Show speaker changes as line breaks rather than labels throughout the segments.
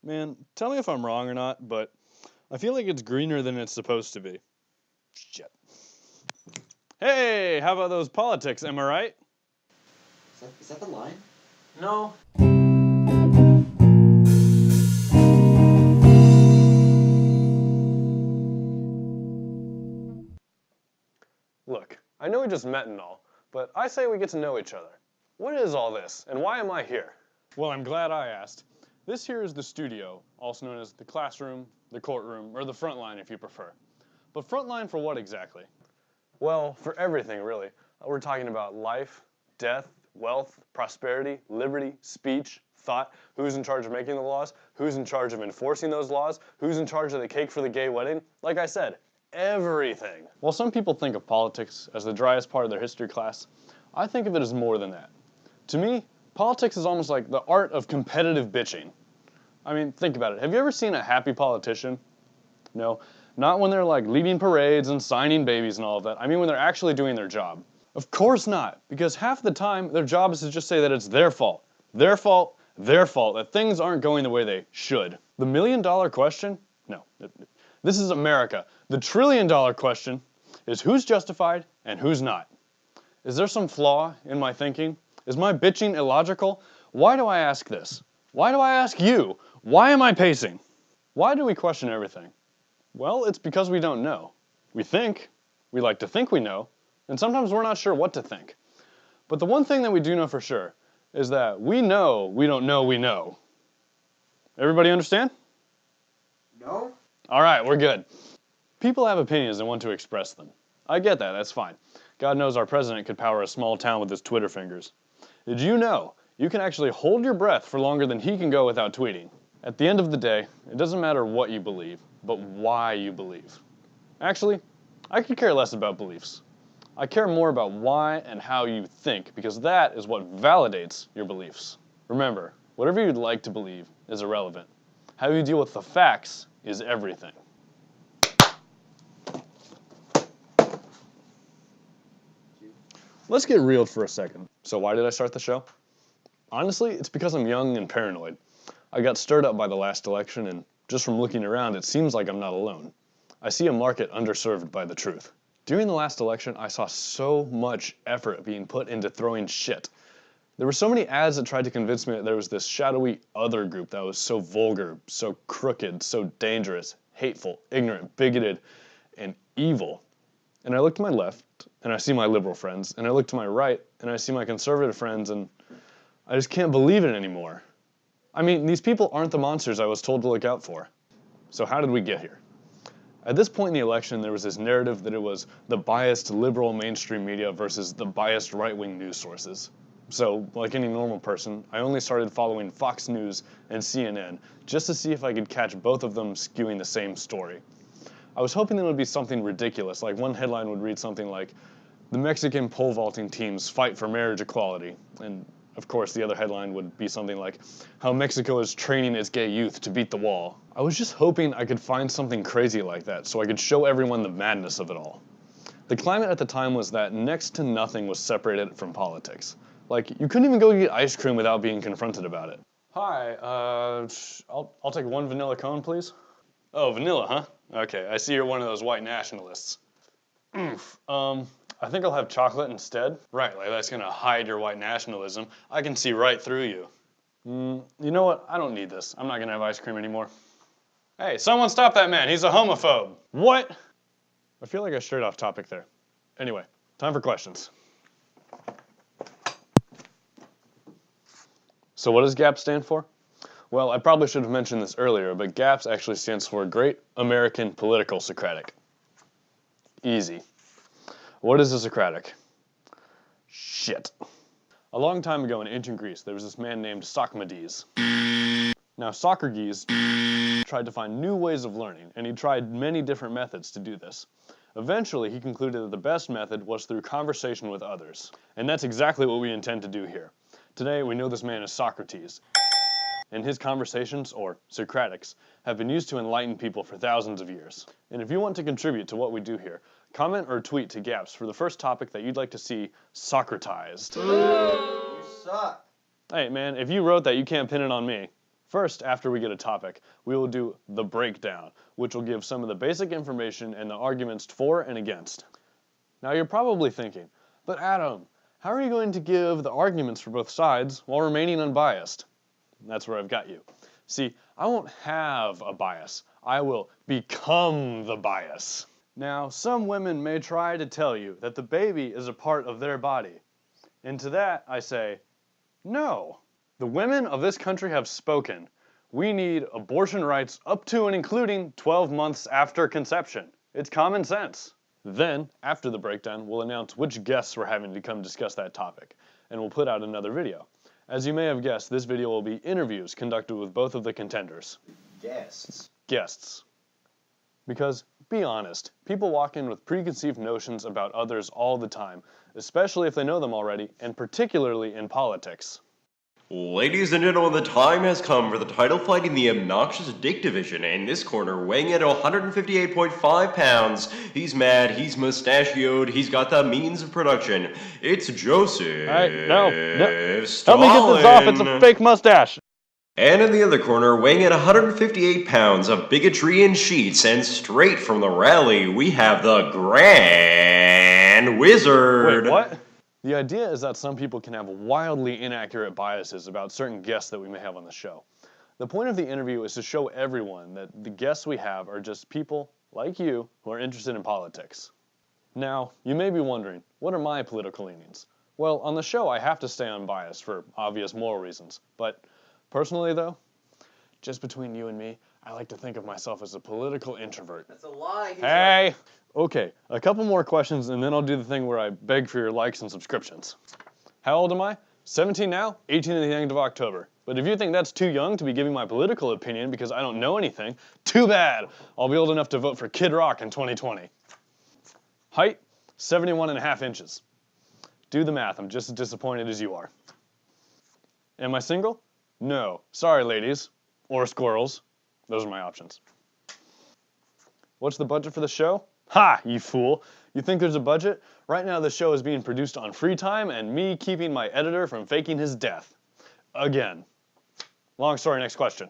Man, tell me if I'm wrong or not, but I feel like it's greener than it's supposed to be. Shit. Hey, how about those politics, am I right?
Is that the line?
No.
Look, I know we just met and all, but I say we get to know each other. What is all this, and why am I here? Well, I'm glad I asked. This here is the studio, also known as the classroom, the courtroom, or the front line if you prefer. But front line for what exactly? Well, for everything, really. We're talking about life, death, wealth, prosperity, liberty, speech, thought, who's in charge of making the laws, who's in charge of enforcing those laws, who's in charge of the cake for the gay wedding. Like I said, everything. While some people think of politics as the driest part of their history class, I think of it as more than that. To me, politics is almost like the art of competitive bitching. I mean, think about it. Have you ever seen a happy politician? No, not when they're like leading parades and signing babies and all of that. I mean when they're actually doing their job. Of course not, because half the time their job is to just say that it's their fault. Their fault, that things aren't going the way they should. The $1 million question? No. This is America. The $1 trillion question is who's justified and who's not. Is there some flaw in my thinking? Is my bitching illogical? Why do I ask this? Why do I ask you? Why am I pacing? Why do we question everything? Well, it's because we don't know. We think, we like to think we know, and sometimes we're not sure what to think. But the one thing that we do know for sure is that we know we don't know we know. Everybody understand?
No?
All right, we're good. People have opinions and want to express them. I get that, that's fine. God knows our president could power a small town with his Twitter fingers. Did you know you can actually hold your breath for longer than he can go without tweeting? At the end of the day, it doesn't matter what you believe, but why you believe. Actually, I could care less about beliefs. I care more about why and how you think, because that is what validates your beliefs. Remember, whatever you'd like to believe is irrelevant. How you deal with the facts is everything. Let's get real for a second. So why did I start the show? Honestly, it's because I'm young and paranoid. I got stirred up by the last election, and just from looking around, it seems like I'm not alone. I see a market underserved by the truth. During the last election, I saw so much effort being put into throwing shit. There were so many ads that tried to convince me that there was this shadowy other group that was so vulgar, so crooked, so dangerous, hateful, ignorant, bigoted, and evil. And I look to my left, and I see my liberal friends, and I look to my right, and I see my conservative friends, and I just can't believe it anymore. I mean, these people aren't the monsters I was told to look out for. So how did we get here? At this point in the election, there was this narrative that it was the biased liberal mainstream media versus the biased right-wing news sources. So, like any normal person, I only started following Fox News and CNN just to see if I could catch both of them skewing the same story. I was hoping that it would be something ridiculous, like one headline would read something like, "The Mexican pole vaulting teams fight for marriage equality," and of course the other headline would be something like, "How Mexico is training its gay youth to beat the wall." I was just hoping I could find something crazy like that so I could show everyone the madness of it all. The climate at the time was that next to nothing was separated from politics. Like, you couldn't even go get ice cream without being confronted about it. Hi, I'll take one vanilla cone, please. Oh, vanilla, huh? Okay, I see you're one of those white nationalists. I think I'll have chocolate instead. Right, like that's gonna hide your white nationalism. I can see right through you. You know what? I don't need this. I'm not gonna have ice cream anymore. Hey, someone stop that man. He's a homophobe. What? I feel like I strayed off topic there. Anyway, time for questions. So what does GAP stand for? Well, I probably should have mentioned this earlier, but GAPS actually stands for Great American Political Socratic. Easy. What is a Socratic? Shit. A long time ago in ancient Greece, there was this man named Socrates. Now, Socrates tried to find new ways of learning, and he tried many different methods to do this. Eventually, he concluded that the best method was through conversation with others. And that's exactly what we intend to do here. Today, we know this man as Socrates. And his conversations, or Socratics, have been used to enlighten people for thousands of years. And if you want to contribute to what we do here, comment or tweet to GAPS for the first topic that you'd like to see Socratized.
You suck.
Hey man, if you wrote that, you can't pin it on me. First, after we get a topic, we will do the breakdown, which will give some of the basic information and the arguments for and against. Now you're probably thinking, but Adam, how are you going to give the arguments for both sides while remaining unbiased? That's where I've got you. See, I won't have a bias. I will become the bias. Now, some women may try to tell you that the baby is a part of their body. And to that, I say, no. The women of this country have spoken. We need abortion rights up to and including 12 months after conception. It's common sense. Then, after the breakdown, we'll announce which guests we're having to come discuss that topic, and we'll put out another video. As you may have guessed, this video will be interviews conducted with both of the contenders. Guests. Because, be honest, people walk in with preconceived notions about others all the time, especially if they know them already, and particularly in politics.
Ladies and gentlemen, the time has come for the title fight in the Obnoxious Dick division. In this corner, weighing at 158.5 pounds, he's mad, he's mustachioed, he's got the means of production. It's Joseph
No.
Stalin.
Help me get this off, it's a fake mustache.
And in the other corner, weighing at 158 pounds of bigotry and sheets, and straight from the rally, we have the Grand Wizard.
Wait, what? The idea is that some people can have wildly inaccurate biases about certain guests that we may have on the show. The point of the interview is to show everyone that the guests we have are just people like you who are interested in politics. Now, you may be wondering, what are my political leanings? Well, on the show I have to stay unbiased for obvious moral reasons, but personally though, just between you and me, I like to think of myself as a political introvert.
That's a lie.
Hey! Okay, a couple more questions and then I'll do the thing where I beg for your likes and subscriptions. How old am I? 17 now, 18 at the end of October. But if you think that's too young to be giving my political opinion because I don't know anything, too bad! I'll be old enough to vote for Kid Rock in 2020. Height, 71.5 inches. Do the math, I'm just as disappointed as you are. Am I single? No. Sorry, ladies. Or squirrels. Those are my options. What's the budget for the show? Ha, you fool. You think there's a budget? Right now the show is being produced on free time and me keeping my editor from faking his death. Again. Long story, next question.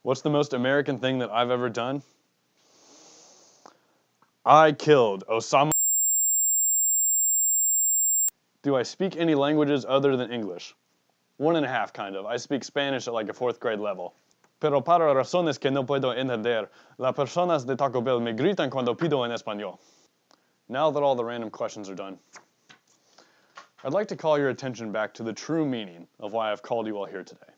What's the most American thing that I've ever done? I killed Osama. Do I speak any languages other than English? 1.5 kind of. I speak Spanish at like a 4th grade level. Pero para razones que no puedo entender, las personas de Taco Bell me gritan cuando pido en español. Now that all the random questions are done, I'd like to call your attention back to the true meaning of why I've called you all here today.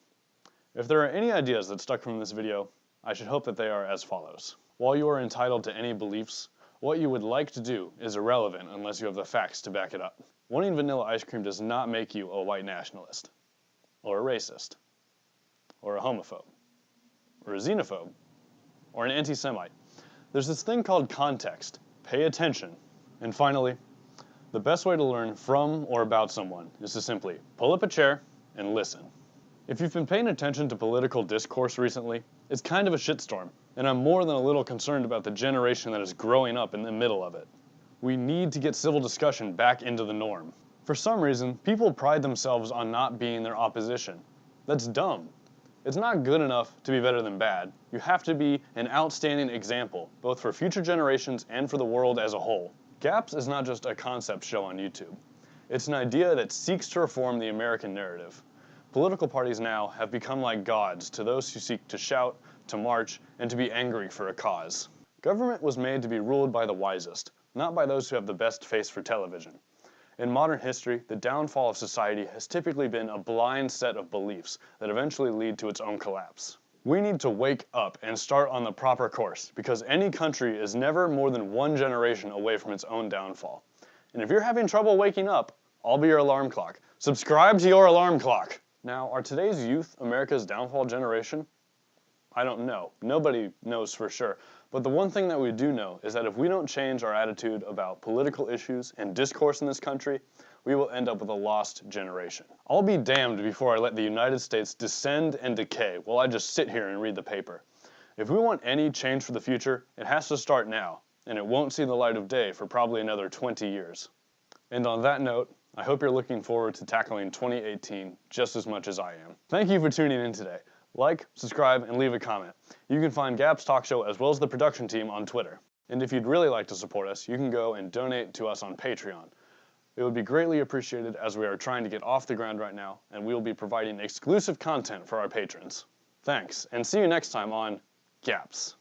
If there are any ideas that stuck from this video, I should hope that they are as follows. While you are entitled to any beliefs, what you would like to do is irrelevant unless you have the facts to back it up. Wanting vanilla ice cream does not make you a white nationalist, or a racist, or a homophobe, or a xenophobe, or an anti-Semite. There's this thing called context. Pay attention. And finally, the best way to learn from or about someone is to simply pull up a chair and listen. If you've been paying attention to political discourse recently, it's kind of a shitstorm, and I'm more than a little concerned about the generation that is growing up in the middle of it. We need to get civil discussion back into the norm. For some reason, people pride themselves on not being their opposition. That's dumb. It's not good enough to be better than bad. You have to be an outstanding example, both for future generations and for the world as a whole. GAPS is not just a concept show on YouTube. It's an idea that seeks to reform the American narrative. Political parties now have become like gods to those who seek to shout, to march, and to be angry for a cause. Government was made to be ruled by the wisest, not by those who have the best face for television. In modern history, the downfall of society has typically been a blind set of beliefs that eventually lead to its own collapse. We need to wake up and start on the proper course, because any country is never more than one generation away from its own downfall. And if you're having trouble waking up, I'll be your alarm clock. Subscribe to your alarm clock! Now, are today's youth America's downfall generation? I don't know. Nobody knows for sure. But the one thing that we do know is that if we don't change our attitude about political issues and discourse in this country, we will end up with a lost generation. I'll be damned before I let the United States descend and decay while I just sit here and read the paper. If we want any change for the future, it has to start now, and it won't see the light of day for probably another 20 years. And on that note, I hope you're looking forward to tackling 2018 just as much as I am. Thank you for tuning in today. Like, subscribe, and leave a comment. You can find Gaps Talk Show as well as the production team on Twitter. And if you'd really like to support us, you can go and donate to us on Patreon. It would be greatly appreciated as we are trying to get off the ground right now, and we will be providing exclusive content for our patrons. Thanks, and see you next time on Gaps.